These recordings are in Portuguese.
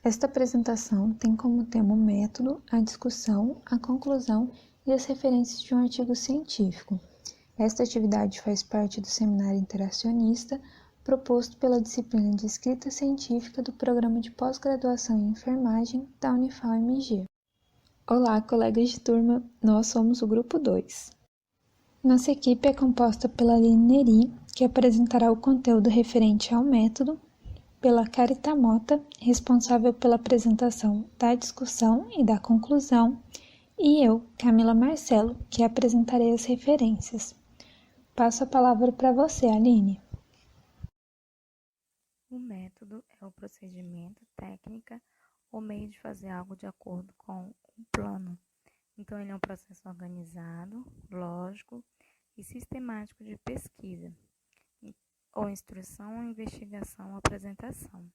Esta apresentação tem como tema o método, a discussão, a conclusão e as referências de um artigo científico. Esta atividade faz parte do seminário interacionista proposto pela disciplina de escrita científica do Programa de Pós-Graduação em Enfermagem da Unifal-MG. Olá, colegas de turma, nós somos o Grupo 2. Nossa equipe é composta pela Aline Neri, que apresentará o conteúdo referente ao método, pela Carita Mota, responsável pela apresentação da discussão e da conclusão, e eu, Camila Marcelo, que apresentarei as referências. Passo a palavra para você, Aline. O método é o procedimento, técnica ou meio de fazer algo de acordo com um plano. Então, ele é um processo organizado, lógico e sistemático de pesquisa, ou instrução, investigação ou apresentação.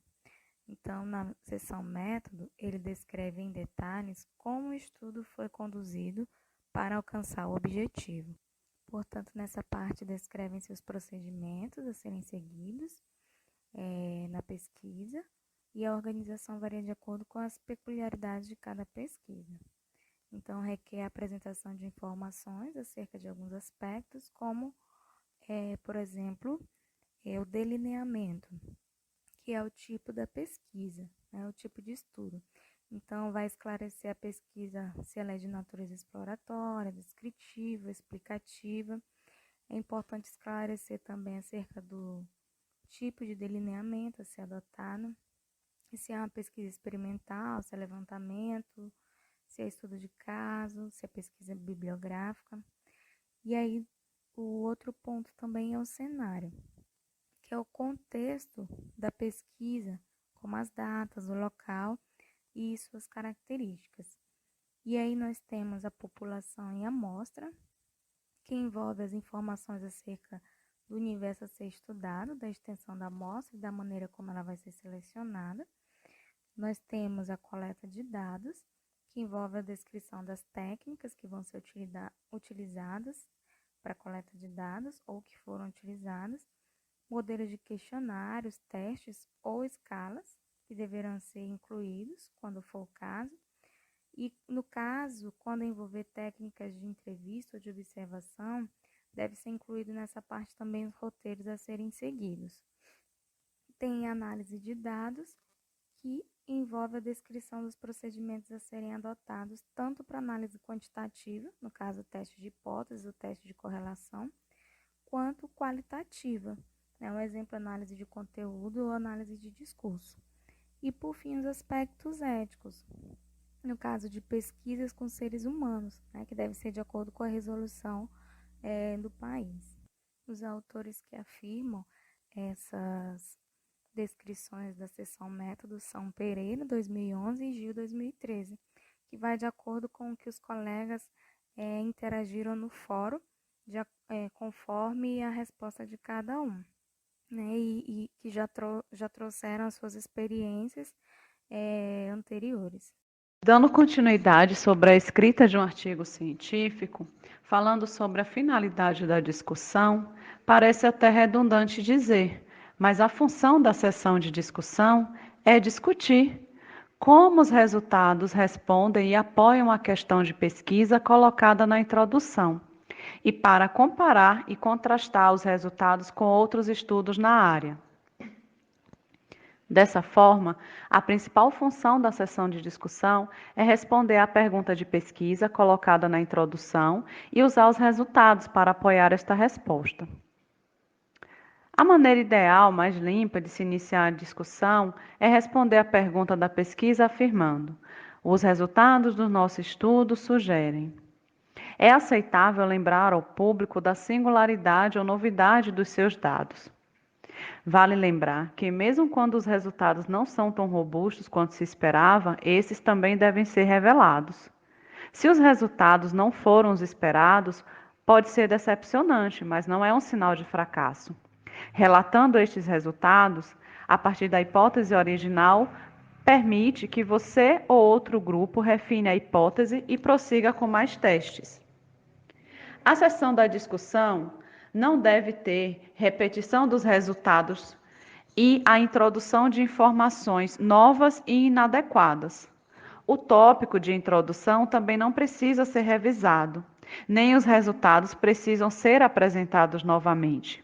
Então, na seção método, ele descreve em detalhes como o estudo foi conduzido para alcançar o objetivo. Portanto, nessa parte descrevem-se os procedimentos a serem seguidos na pesquisa, e a organização varia de acordo com as peculiaridades de cada pesquisa. Então, requer a apresentação de informações acerca de alguns aspectos, como, por exemplo, o delineamento, que é o tipo da pesquisa, o tipo de estudo. Então, vai esclarecer a pesquisa se ela é de natureza exploratória, descritiva, explicativa. É importante esclarecer também acerca do tipo de delineamento a ser adotado, e se é uma pesquisa experimental, se é levantamento, se é estudo de caso, se é pesquisa bibliográfica. E aí, o outro ponto também é o cenário, que é o contexto da pesquisa, como as datas, o local e suas características. E aí nós temos a população em amostra, que envolve as informações acerca do universo a ser estudado, da extensão da amostra e da maneira como ela vai ser selecionada. Nós temos a coleta de dados, que envolve a descrição das técnicas que vão ser utilizadas para a coleta de dados ou que foram utilizadas, modelos de questionários, testes ou escalas que deverão ser incluídos quando for o caso. E, no caso, quando envolver técnicas de entrevista ou de observação, deve ser incluído nessa parte também os roteiros a serem seguidos. Tem análise de dados, que envolve a descrição dos procedimentos a serem adotados, tanto para análise quantitativa, no caso o teste de hipótese, o teste de correlação, quanto qualitativa, um exemplo, análise de conteúdo ou análise de discurso. E, por fim, os aspectos éticos, no caso de pesquisas com seres humanos, que deve ser de acordo com a resolução do país. Os autores que afirmam essas descrições da seção método são Pereira, 2011, e Gil, 2013, que vai de acordo com o que os colegas interagiram no fórum, conforme a resposta de cada um, e que já trouxeram as suas experiências anteriores. Dando continuidade sobre a escrita de um artigo científico, falando sobre a finalidade da discussão, parece até redundante dizer, mas a função da sessão de discussão é discutir como os resultados respondem e apoiam a questão de pesquisa colocada na introdução, e para comparar e contrastar os resultados com outros estudos na área. Dessa forma, a principal função da sessão de discussão é responder à pergunta de pesquisa colocada na introdução e usar os resultados para apoiar esta resposta. A maneira ideal, mais limpa de se iniciar a discussão é responder à pergunta da pesquisa afirmando: os resultados do nosso estudo sugerem. É aceitável lembrar ao público da singularidade ou novidade dos seus dados. Vale lembrar que, mesmo quando os resultados não são tão robustos quanto se esperava, esses também devem ser revelados. Se os resultados não foram os esperados, pode ser decepcionante, mas não é um sinal de fracasso. Relatando estes resultados, a partir da hipótese original, permite que você ou outro grupo refine a hipótese e prossiga com mais testes. A sessão da discussão não deve ter repetição dos resultados e a introdução de informações novas e inadequadas. O tópico de introdução também não precisa ser revisado, nem os resultados precisam ser apresentados novamente.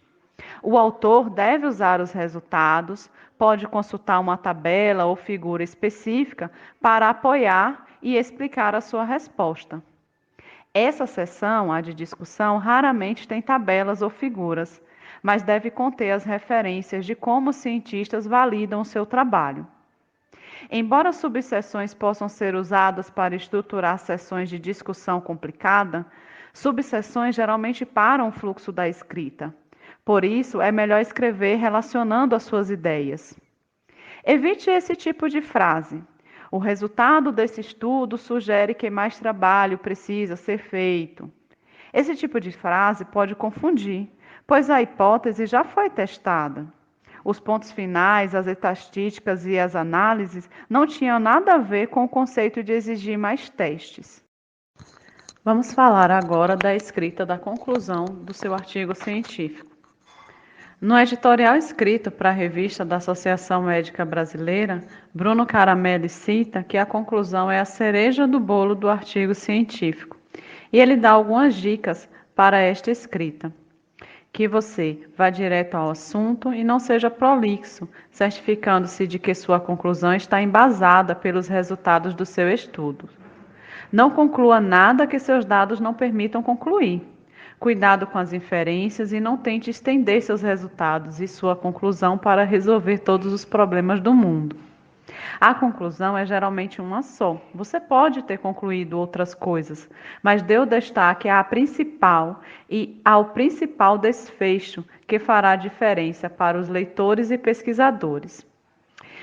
O autor deve usar os resultados, pode consultar uma tabela ou figura específica para apoiar e explicar a sua resposta. Essa seção, a de discussão, raramente tem tabelas ou figuras, mas deve conter as referências de como os cientistas validam o seu trabalho. Embora subseções possam ser usadas para estruturar sessões de discussão complicada, subseções geralmente param o fluxo da escrita. Por isso, é melhor escrever relacionando as suas ideias. Evite esse tipo de frase. O resultado desse estudo sugere que mais trabalho precisa ser feito. Esse tipo de frase pode confundir, pois a hipótese já foi testada. Os pontos finais, as estatísticas e as análises não tinham nada a ver com o conceito de exigir mais testes. Vamos falar agora da escrita da conclusão do seu artigo científico. No editorial escrito para a revista da Associação Médica Brasileira, Bruno Caramelli cita que a conclusão é a cereja do bolo do artigo científico. E ele dá algumas dicas para esta escrita. Que você vá direto ao assunto e não seja prolixo, certificando-se de que sua conclusão está embasada pelos resultados do seu estudo. Não conclua nada que seus dados não permitam concluir. Cuidado com as inferências e não tente estender seus resultados e sua conclusão para resolver todos os problemas do mundo. A conclusão é geralmente uma só. Você pode ter concluído outras coisas, mas dê o destaque à principal e ao principal desfecho que fará diferença para os leitores e pesquisadores.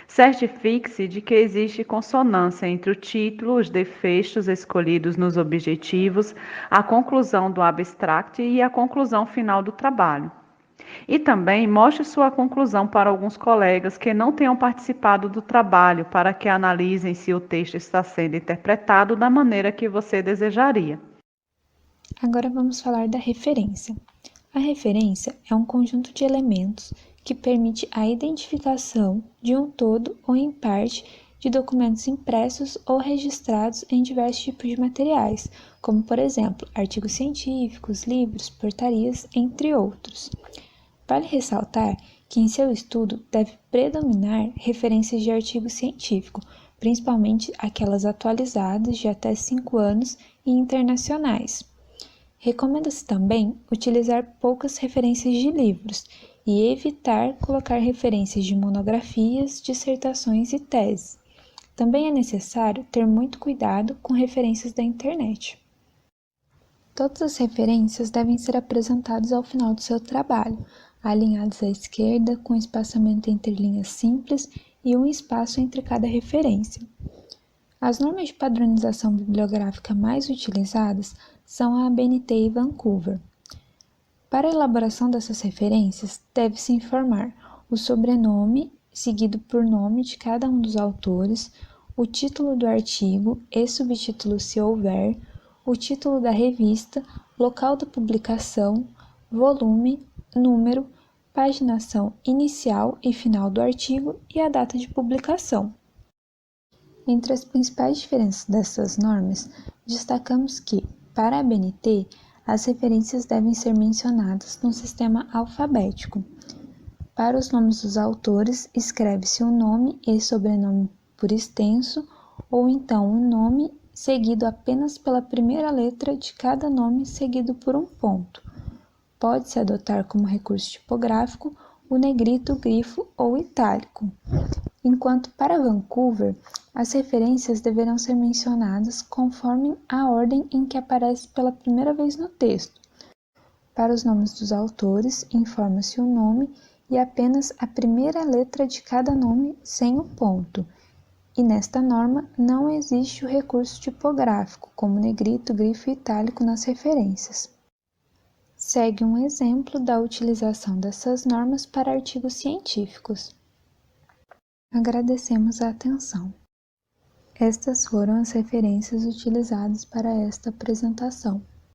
Certifique-se de que existe consonância entre o título, os desfechos escolhidos nos objetivos, a conclusão do abstract e a conclusão final do trabalho. E também mostre sua conclusão para alguns colegas que não tenham participado do trabalho, para que analisem se o texto está sendo interpretado da maneira que você desejaria. Agora vamos falar da referência. A referência é um conjunto de elementos que permite a identificação de um todo ou em parte de documentos impressos ou registrados em diversos tipos de materiais, como, por exemplo, artigos científicos, livros, portarias, entre outros. Vale ressaltar que em seu estudo deve predominar referências de artigo científico, principalmente aquelas atualizadas de até 5 anos e internacionais. Recomenda-se também utilizar poucas referências de livros e evitar colocar referências de monografias, dissertações e teses. Também é necessário ter muito cuidado com referências da internet. Todas as referências devem ser apresentadas ao final do seu trabalho, alinhadas à esquerda, com espaçamento entre linhas simples e um espaço entre cada referência. As normas de padronização bibliográfica mais utilizadas são a ABNT e Vancouver. Para a elaboração dessas referências, deve-se informar o sobrenome, seguido por nome de cada um dos autores, o título do artigo e subtítulo se houver, o título da revista, local da publicação, volume, número, paginação inicial e final do artigo e a data de publicação. Entre as principais diferenças dessas normas, destacamos que, para a ABNT, as referências devem ser mencionadas no sistema alfabético. Para os nomes dos autores, escreve-se o nome e sobrenome por extenso, ou então o nome seguido apenas pela primeira letra de cada nome seguido por um ponto. Pode-se adotar como recurso tipográfico o negrito, grifo ou itálico. Enquanto para Vancouver, as referências deverão ser mencionadas conforme a ordem em que aparece pela primeira vez no texto. Para os nomes dos autores, informa-se o nome e apenas a primeira letra de cada nome sem o ponto. E nesta norma não existe o recurso tipográfico, como negrito, grifo e itálico nas referências. Segue um exemplo da utilização dessas normas para artigos científicos. Agradecemos a atenção. Estas foram as referências utilizadas para esta apresentação.